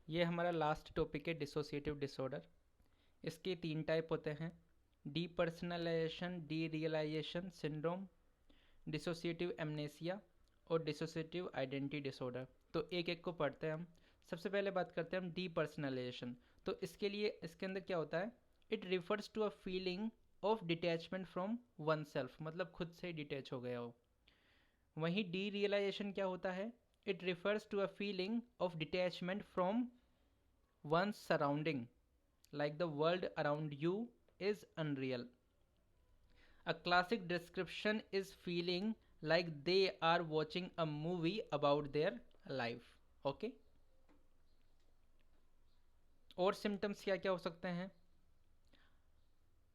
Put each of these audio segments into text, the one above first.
ये हमारा last topic है, डिसोसिएटिव डिसऑर्डर। इसके 3 टाइप होते हैं: depersonalization derealization syndrome, dissociative amnesia और डिसोसिएटिव आइडेंटिटी डिसऑर्डर। तो एक एक को पढ़ते हैं हम। सबसे पहले बात करते हैं हम डीपर्सनलाइजेशन। तो इसके लिए इसके अंदर क्या होता है, it refers to a feeling of detachment from oneself, मतलब खुद से डिटैच हो गया हो। वहीं डी रियलाइजेशन क्या होता है, it refers to a feeling of detachment from one's surrounding, like the world around you is unreal. A classic description is feeling like they are watching a movie about their life. Okay? और symptoms क्या क्या हो सकते हैं?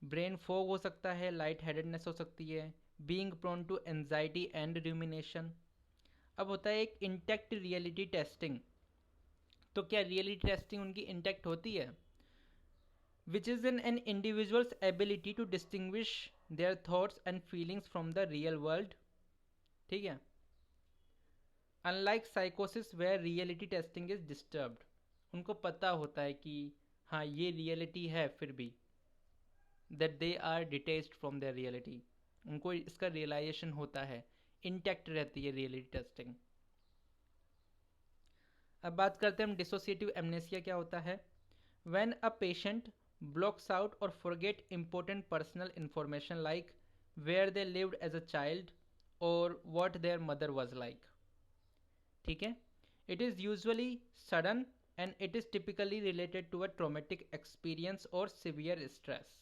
Brain fog हो सकता है, light headedness हो सकती है, being prone to anxiety and rumination. अब होता है एक इंटैक्ट रियलिटी टेस्टिंग। तो क्या रियलिटी टेस्टिंग उनकी इंटैक्ट होती है? which is in an individual's ability to distinguish their thoughts and feelings from the real world. ठीक है? Unlike psychosis where reality testing is disturbed, उनको पता होता है कि हाँ ये रियलिटी है, फिर भी that they are detached from their reality, उनको इसका रियलाइजेशन होता है, इंटैक्ट रहती है रियलिटी टेस्टिंग। अब बात करते हैं हम डिसोसिएटिव एमनेसिया क्या होता है। When a patient blocks out or forget important personal information like where they lived as a child or what their mother was like. ठीक है? It is usually sudden and it is typically related to a traumatic experience or severe stress.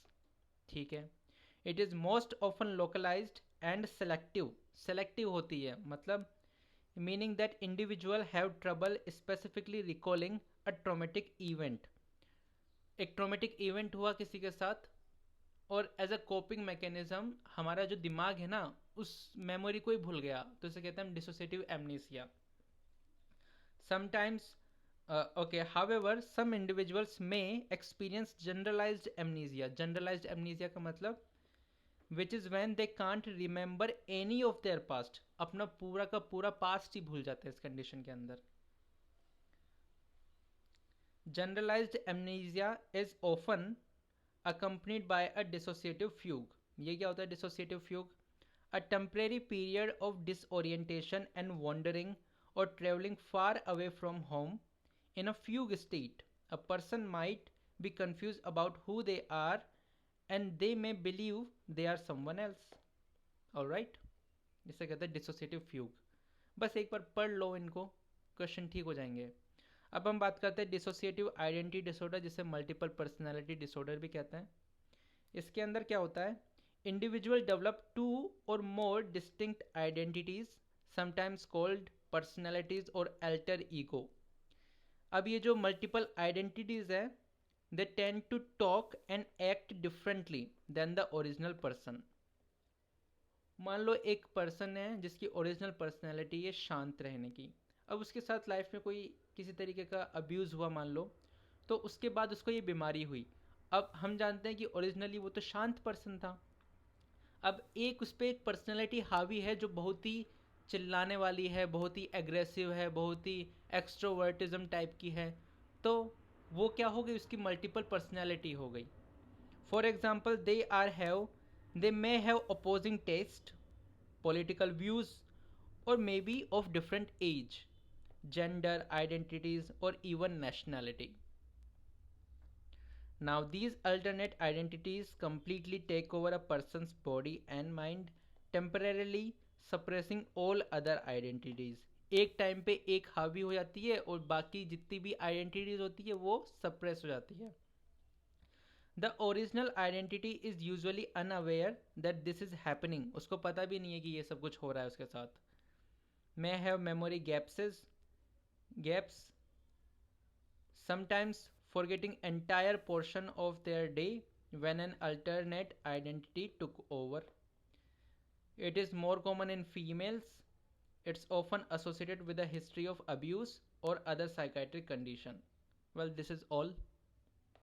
ठीक है? It is most often localized and selective. Selective होती है, मतलब meaning that individual have trouble specifically recalling a traumatic event. एक traumatic event हुआ किसी के साथ और एज अ कोपिंग मैकेनिज्म हमारा जो दिमाग है ना उस मेमोरी को ही भूल गया, तो इसे कहते हैं dissociative amnesia. Sometimes okay, however some individuals में experience generalised amnesia. Generalised amnesia का मतलब which is when they can't remember any of their past, अपना पूरा का पूरा पास्ट ही भूल जाते हैं इस कंडीशन के अंदर। Generalized amnesia is often accompanied by a dissociative fugue. ये क्या होता है dissociative fugue? A temporary period of disorientation and wandering or traveling far away from home. In a fugue state, a person might be confused about who they are and they may believe they are someone else. Alright? इसे कहते हैं dissociative fugue. बस एक बार पढ़ लो इनको, question ठीक हो जाएंगे। अब हम बात करते हैं डिसोसिएटिव आइडेंटिटी डिसऑर्डर, जिसे मल्टीपल पर्सनालिटी डिसऑर्डर भी कहते हैं। इसके अंदर क्या होता है, individual develop 2 or more distinct identities, sometimes called personalities or alter ego. अब ये जो मल्टीपल आइडेंटिटीज है, they tend to talk and act differently than the original person. मान लो एक पर्सन है जिसकी ओरिजिनल पर्सनैलिटी है शांत रहने की, अब उसके साथ लाइफ में कोई किसी तरीके का अब्यूज़ हुआ मान लो, तो उसके बाद उसको ये बीमारी हुई। अब हम जानते हैं कि ओरिजिनली वो तो शांत पर्सन था, अब एक उस पर एक पर्सनैलिटी हावी है जो बहुत ही चिल्लाने वाली है, बहुत ही एग्रेसिव है, बहुत ही एक्सट्रोवर्टिज्म टाइप की है, तो वो क्या हो गई, उसकी मल्टीपल पर्सनैलिटी हो गई। For example they may have opposing taste, political views, or maybe of different age, gender identities, or even nationality. Now, these alternate identities completely take over a person's body and mind, temporarily suppressing all other identities. एक time पे एक हावी हो जाती है और बाकी जितनी भी आइडेंटिटीज होती है वो सप्रेस हो जाती है। The original identity is usually unaware that this is happening, उसको पता भी नहीं है कि ये सब कुछ हो रहा है उसके साथ। may have memory gaps, sometimes forgetting entire portion of their day when an alternate identity took over. It is more common in females. It's often associated with a history of abuse or other psychiatric condition. Well, this is all.